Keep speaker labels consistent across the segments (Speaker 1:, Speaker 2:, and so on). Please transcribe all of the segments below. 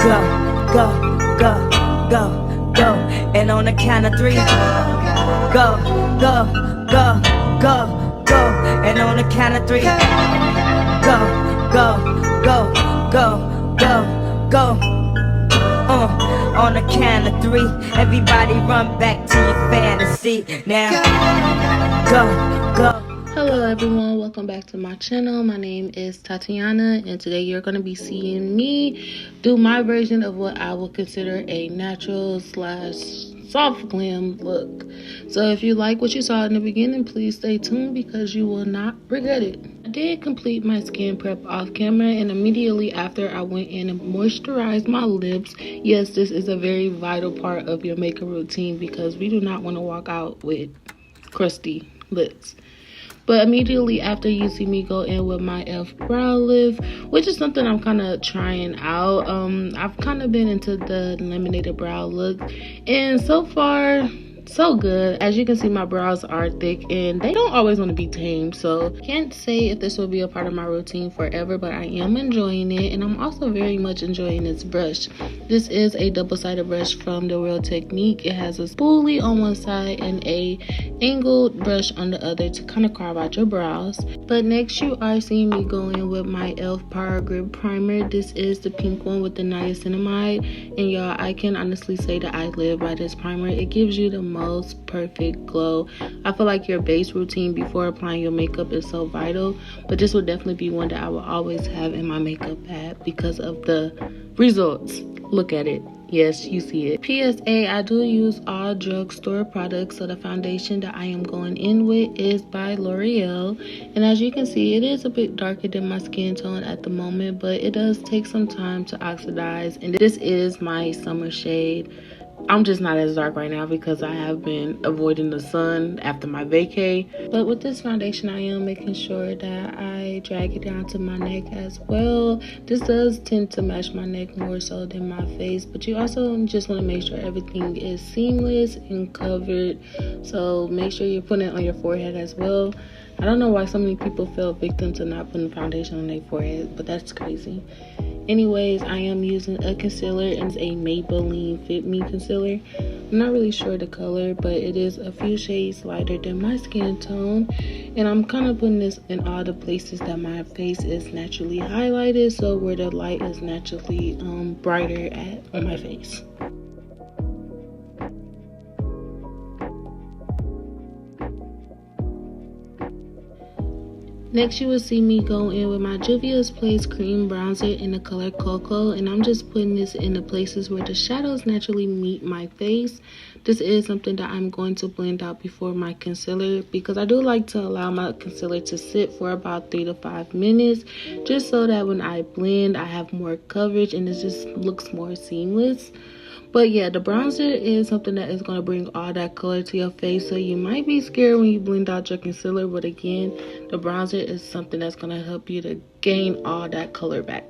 Speaker 1: go, go, go, go, go. And on the count of 3, go, go, go, go, go. And on the count of 3, go, go, go, go, go, go. On the count of 3, everybody run back to your fantasy. Now, go, go.
Speaker 2: Hello everyone, welcome back to my channel. My name is Tatiana, and today you're going to be seeing me do my version of what I would consider a natural / soft glam look. So if you like what you saw in the beginning, please stay tuned because you will not regret it. I did complete my skin prep off camera, and immediately after I went in and moisturized my lips. Yes, this is a very vital part of your makeup routine because we do not want to walk out with crusty lips. But immediately after, you see me go in with my e.l.f. brow lift, which is something I'm kind of trying out. I've kind of been into the laminated brow look, and so far, so good. As you can see, my brows are thick and they don't always want to be tamed, so can't say if this will be a part of my routine forever, but I am enjoying it, and I'm also very much enjoying this brush. This is a double-sided brush from the Real Technique. It has a spoolie on one side and a angled brush on the other to kind of carve out your brows. But next, you are seeing me go in with my e.l.f. Power Grip Primer. This is the pink one with the niacinamide, and y'all, I can honestly say that I live by this primer. It gives you the most perfect glow. I feel like your base routine before applying your makeup is so vital, but this will definitely be one that I will always have in my makeup bag because of the results. Look at it. Yes, you see it. PSA, I do use all drugstore products, so the foundation that I am going in with is by L'Oreal, and as you can see, it is a bit darker than my skin tone at the moment, but it does take some time to oxidize, and this is my summer shade. I'm just not as dark right now because I have been avoiding the sun after my vacay. But with this foundation, I am making sure that I drag it down to my neck as well. This does tend to match my neck more so than my face, but you also just want to make sure everything is seamless and covered. So make sure you're putting it on your forehead as well. I don't know why so many people fell victim to not putting foundation on their forehead, but that's crazy. Anyways, I am using a concealer, and it's a Maybelline Fit Me concealer. I'm not really sure the color, but it is a few shades lighter than my skin tone, and I'm kind of putting this in all the places that my face is naturally highlighted, so where the light is naturally brighter on my face. Next, you will see me go in with my Juvias Place Cream Bronzer in the color Cocoa, and I'm just putting this in the places where the shadows naturally meet my face. This is something that I'm going to blend out before my concealer because I do like to allow my concealer to sit for about 3 to 5 minutes, just so that when I blend, I have more coverage and it just looks more seamless. But yeah, the bronzer is something that is going to bring all that color to your face, so you might be scared when you blend out your concealer, but again, the bronzer is something that's going to help you to gain all that color back.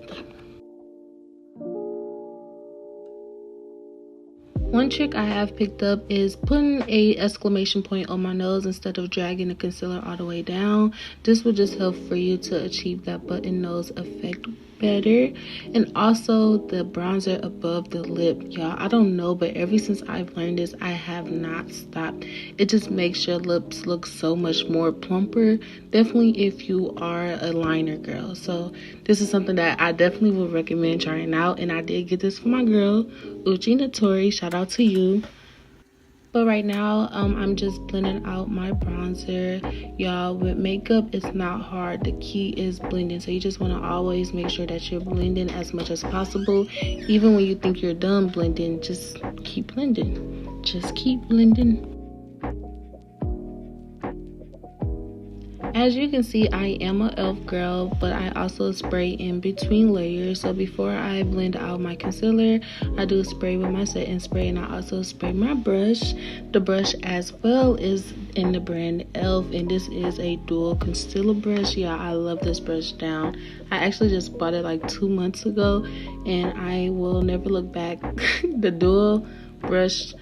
Speaker 2: One trick I have picked up is putting a exclamation point on my nose instead of dragging the concealer all the way down. This will just help for you to achieve that button nose effect better. And also the bronzer above the lip, y'all, I don't know, but ever since I've learned this, I have not stopped. It just makes your lips look so much more plumper, definitely if you are a liner girl. So this is something that I definitely would recommend trying out, and I did get this for my girl Uchi Natori. Shout out to you. But right now, I'm just blending out my bronzer. Y'all, with makeup, it's not hard. The key is blending. So you just want to always make sure that you're blending as much as possible. Even when you think you're done blending, just keep blending. Just keep blending. As you can see, I am a e.l.f. girl, but I also spray in between layers. So before I blend out my concealer, I do spray with my setting spray, and I also spray my brush. The brush as well is in the brand e.l.f., and this is a dual concealer brush. Yeah, I love this brush down. I actually just bought it like 2 months ago, and I will never look back. The dual brush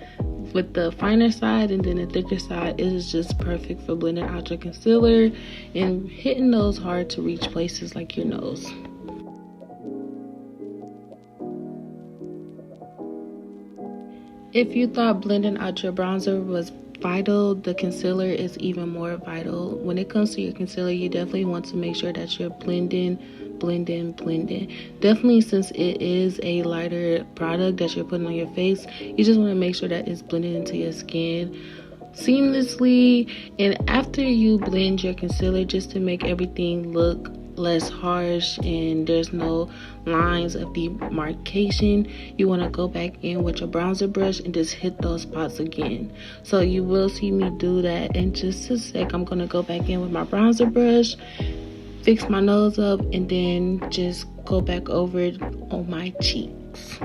Speaker 2: with the finer side and then the thicker side is just perfect for blending out your concealer and hitting those hard to reach places like your nose. If you thought blending out your bronzer was vital, the concealer is even more vital. When it comes to your concealer, you definitely want to make sure that you're blending. Definitely, since it is a lighter product that you're putting on your face, you just want to make sure that it's blended into your skin seamlessly. And after you blend your concealer, just to make everything look less harsh and there's no lines of demarcation, you want to go back in with your bronzer brush and just hit those spots again. So you will see me do that in just a sec. I'm going to go back in with my bronzer brush, fix my nose up, and then just go back over it on my cheeks.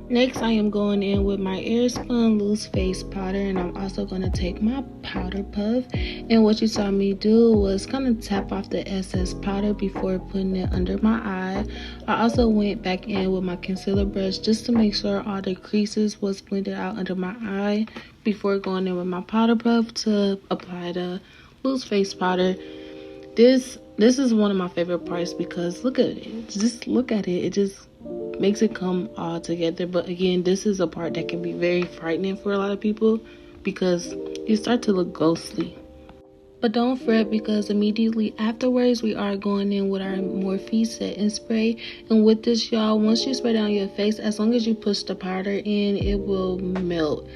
Speaker 2: Next, I am going in with my Airspun loose face powder, and I'm also going to take my powder puff. And what you saw me do was kind of tap off the excess powder before putting it under my eye. I also went back in with my concealer brush just to make sure all the creases was blended out under my eye before going in with my powder puff to apply the loose face powder. This is one of my favorite parts because look at it. Just look at it. It just makes it come all together. But again, this is a part that can be very frightening for a lot of people because you start to look ghostly. But don't fret, because immediately afterwards we are going in with our Morphe setting spray. And with this, y'all, once you spray down your face, as long as you push the powder in, it will melt.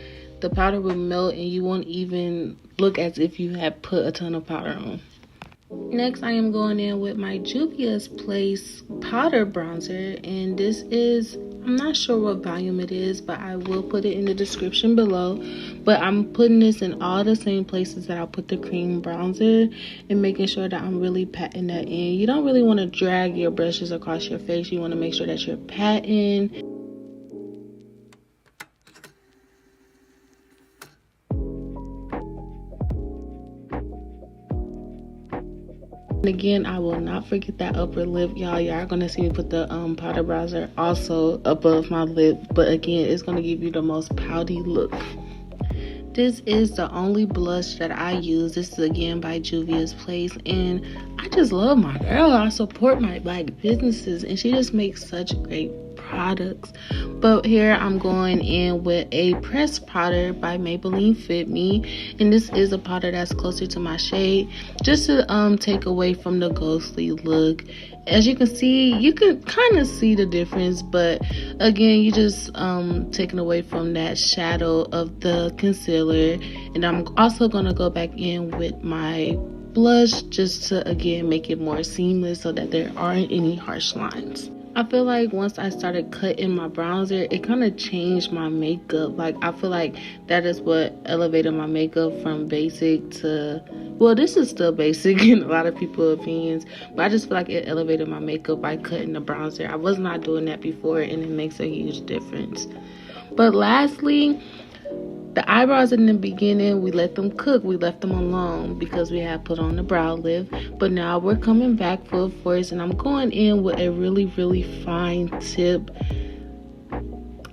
Speaker 2: The powder will melt and you won't even look as if you had put a ton of powder on. Next, I am going in with my Juvias Place powder bronzer, and this is, I'm not sure what volume it is, but I will put it in the description below. But I'm putting this in all the same places that I'll put the cream bronzer and making sure that I'm really patting that in. You don't really want to drag your brushes across your face. You want to make sure that you're patting. And again, I will not forget that upper lip, y'all. Y'all are gonna see me put the powder bronzer also above my lip, but again, it's gonna give you the most pouty look. This is the only blush that I use. This is again by Juvias Place, and I just love my girl. I support my black businesses, and she just makes such great products. But here I'm going in with a pressed powder by Maybelline Fit Me, and this is a powder that's closer to my shade, just to take away from the ghostly look. As you can see, you can kind of see the difference, but again, you just taking away from that shadow of the concealer. And I'm also going to go back in with my blush just to again make it more seamless so that there aren't any harsh lines. I feel like once I started cutting my bronzer, it kind of changed my makeup. Like, I feel like that is what elevated my makeup from basic to, well, this is still basic in a lot of people's opinions, but I just feel like it elevated my makeup by cutting the bronzer. I was not doing that before, and it makes a huge difference. But lastly, the eyebrows in the beginning, we let them cook. We left them alone because we had put on the brow lift. But now we're coming back full force, and I'm going in with a really, really fine tip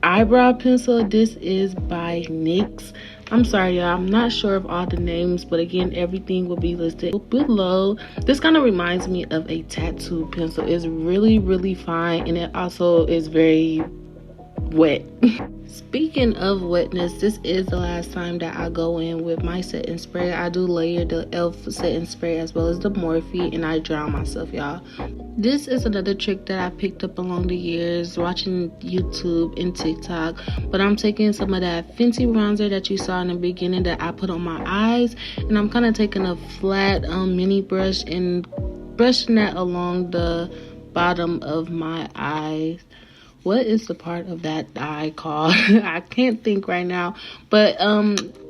Speaker 2: eyebrow pencil. This is by NYX. I'm sorry, y'all, I'm not sure of all the names, but again, everything will be listed below. This kind of reminds me of a tattoo pencil. It's really, really fine, and it also is very wet. Speaking of wetness, this is the last time that I go in with my setting spray. I do layer the e.l.f. setting spray as well as the Morphe, and I drown myself, y'all. This is another trick that I picked up along the years watching YouTube and TikTok, but I'm taking some of that Fenty bronzer that you saw in the beginning that I put on my eyes, and I'm kind of taking a flat mini brush and brushing that along the bottom of my eyes. What is the part of that eye called? I can't think right now, but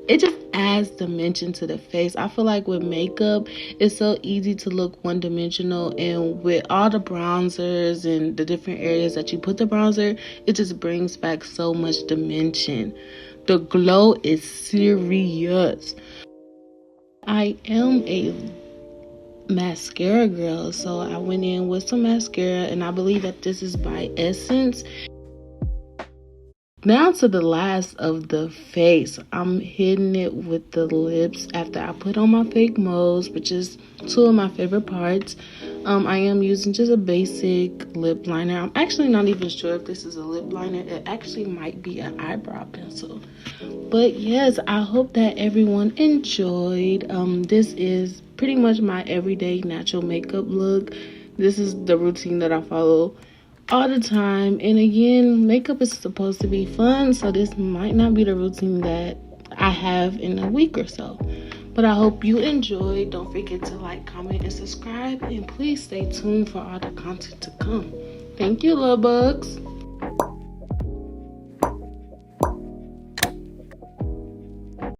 Speaker 2: it just adds dimension to the face. I feel like with makeup, it's so easy to look one-dimensional, and with all the bronzers and the different areas that you put the bronzer, it just brings back so much dimension. The glow is serious. I am a mascara girl, so I went in with some mascara, and I believe that this is by Essence. Now to the last of the face. I'm hitting it with the lips after I put on my fake moles, which is two of my favorite parts. I am using just a basic lip liner. I'm actually not even sure if this is a lip liner. It actually might be an eyebrow pencil. But yes, I hope that everyone enjoyed. This is pretty much my everyday natural makeup look. This is the routine that I follow all the time. And again, makeup is supposed to be fun, so this might not be the routine that I have in a week or so. But I hope you enjoyed. Don't forget to like, comment, and subscribe. And please stay tuned for all the content to come. Thank you, love bugs.